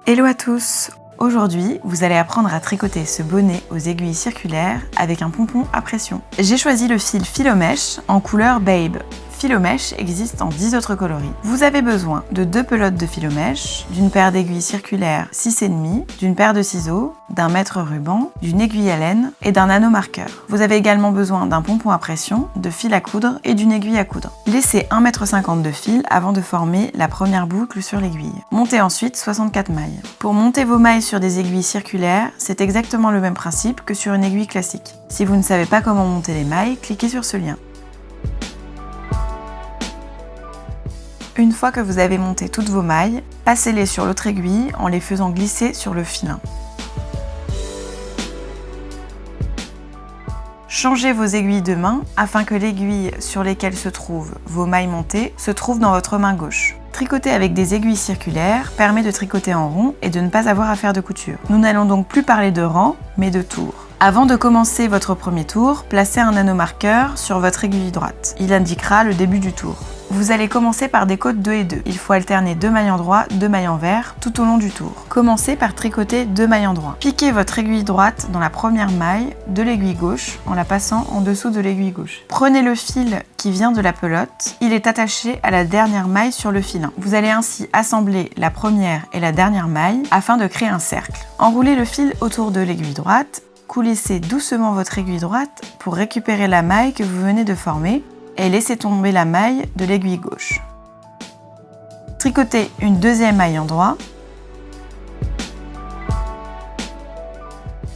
Hello à tous! Aujourd'hui, vous allez apprendre à tricoter ce bonnet aux aiguilles circulaires avec un pompon à pression. J'ai choisi le fil Philomèche en couleur Babe. Philomèche existe en 10 autres coloris. Vous avez besoin de 2 pelotes de Philomèche, d'une paire d'aiguilles circulaires 6,5, d'une paire de ciseaux, d'un mètre ruban, d'une aiguille à laine et d'un anneau marqueur. Vous avez également besoin d'un pompon à pression, de fil à coudre et d'une aiguille à coudre. Laissez 1,50 m de fil avant de former la première boucle sur l'aiguille. Montez ensuite 64 mailles. Pour monter vos mailles sur des aiguilles circulaires, c'est exactement le même principe que sur une aiguille classique. Si vous ne savez pas comment monter les mailles, cliquez sur ce lien. Une fois que vous avez monté toutes vos mailles, passez-les sur l'autre aiguille en les faisant glisser sur le filin. Changez vos aiguilles de main afin que l'aiguille sur lesquelles se trouvent vos mailles montées se trouve dans votre main gauche. Tricoter avec des aiguilles circulaires permet de tricoter en rond et de ne pas avoir à faire de couture. Nous n'allons donc plus parler de rang, mais de tour. Avant de commencer votre premier tour, placez un anneau marqueur sur votre aiguille droite. Il indiquera le début du tour. Vous allez commencer par des côtes 2 et 2. Il faut alterner 2 mailles endroits, 2 mailles envers tout au long du tour. Commencez par tricoter 2 mailles endroits. Piquez votre aiguille droite dans la première maille de l'aiguille gauche en la passant en dessous de l'aiguille gauche. Prenez le fil qui vient de la pelote. Il est attaché à la dernière maille sur le filin. Vous allez ainsi assembler la première et la dernière maille afin de créer un cercle. Enroulez le fil autour de l'aiguille droite. Coulissez doucement votre aiguille droite pour récupérer la maille que vous venez de former et laissez tomber la maille de l'aiguille gauche. Tricotez une deuxième maille endroit.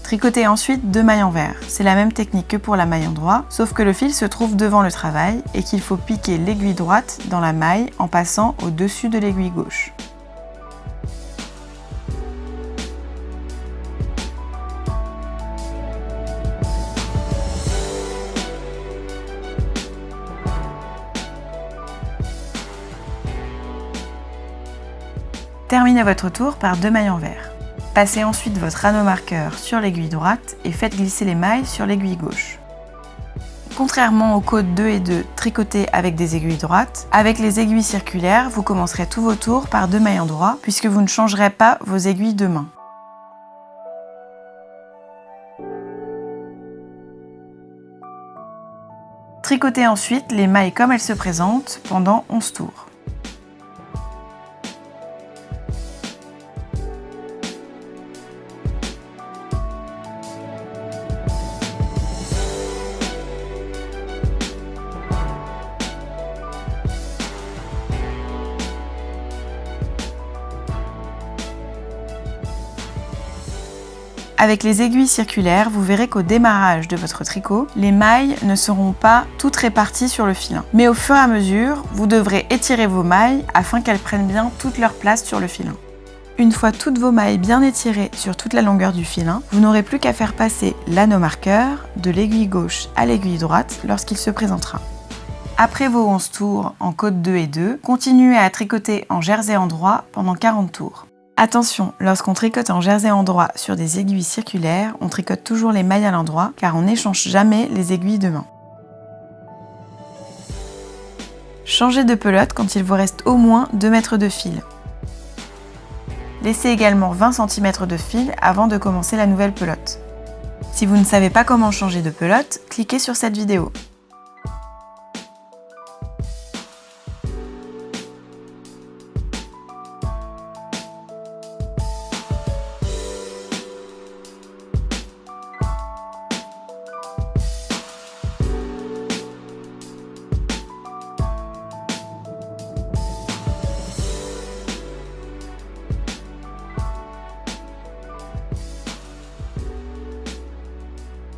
Tricotez ensuite 2 mailles envers. C'est la même technique que pour la maille endroit, sauf que le fil se trouve devant le travail et qu'il faut piquer l'aiguille droite dans la maille en passant au-dessus de l'aiguille gauche. Terminez votre tour par 2 mailles envers. Passez ensuite votre anneau marqueur sur l'aiguille droite et faites glisser les mailles sur l'aiguille gauche. Contrairement aux côtes 2 et 2 tricotées avec des aiguilles droites, avec les aiguilles circulaires, vous commencerez tous vos tours par 2 mailles endroits puisque vous ne changerez pas vos aiguilles de main. Tricotez ensuite les mailles comme elles se présentent pendant 11 tours. Avec les aiguilles circulaires, vous verrez qu'au démarrage de votre tricot, les mailles ne seront pas toutes réparties sur le filin. Mais au fur et à mesure, vous devrez étirer vos mailles afin qu'elles prennent bien toute leur place sur le filin. Une fois toutes vos mailles bien étirées sur toute la longueur du filin, vous n'aurez plus qu'à faire passer l'anneau marqueur de l'aiguille gauche à l'aiguille droite lorsqu'il se présentera. Après vos 11 tours en côte 2 et 2, continuez à tricoter en jersey endroit pendant 40 tours. Attention, lorsqu'on tricote en jersey endroit sur des aiguilles circulaires, on tricote toujours les mailles à l'endroit car on n'échange jamais les aiguilles de main. Changez de pelote quand il vous reste au moins 2 mètres de fil. Laissez également 20 cm de fil avant de commencer la nouvelle pelote. Si vous ne savez pas comment changer de pelote, cliquez sur cette vidéo.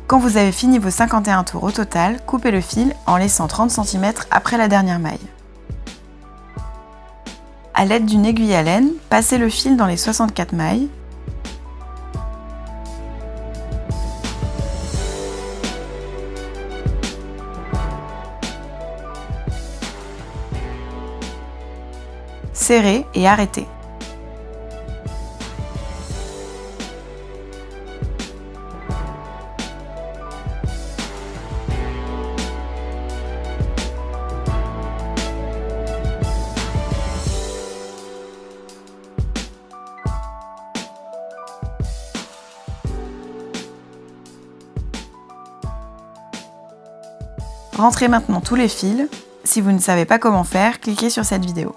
Quand vous avez fini vos 51 tours au total, coupez le fil en laissant 30 cm après la dernière maille. À l'aide d'une aiguille à laine, passez le fil dans les 64 mailles. Serrez et arrêtez. Rentrez maintenant tous les fils. Si vous ne savez pas comment faire, cliquez sur cette vidéo.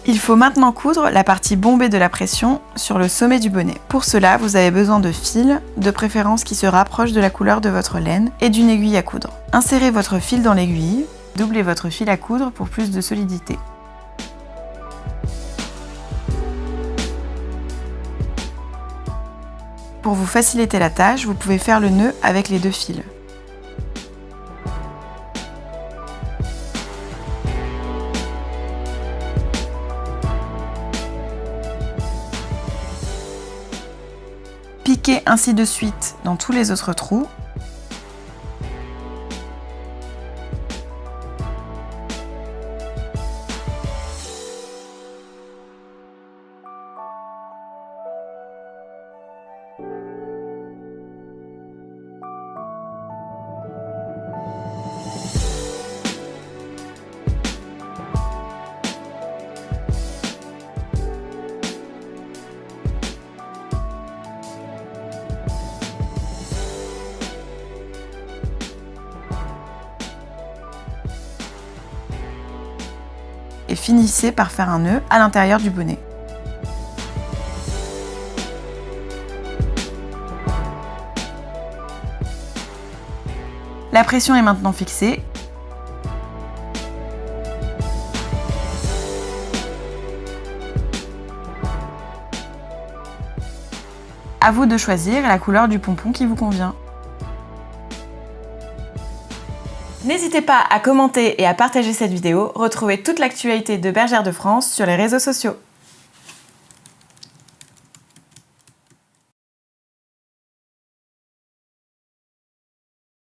Il faut maintenant coudre la partie bombée de la pression sur le sommet du bonnet. Pour cela, vous avez besoin de fils, de préférence qui se rapprochent de la couleur de votre laine, et d'une aiguille à coudre. Insérez votre fil dans l'aiguille, doublez votre fil à coudre pour plus de solidité. Pour vous faciliter la tâche, vous pouvez faire le nœud avec les deux fils. Piquez ainsi de suite dans tous les autres trous. Et finissez par faire un nœud à l'intérieur du bonnet. La pression est maintenant fixée. À vous de choisir la couleur du pompon qui vous convient. N'hésitez pas à commenter et à partager cette vidéo. Retrouvez toute l'actualité de Bergère de France sur les réseaux sociaux.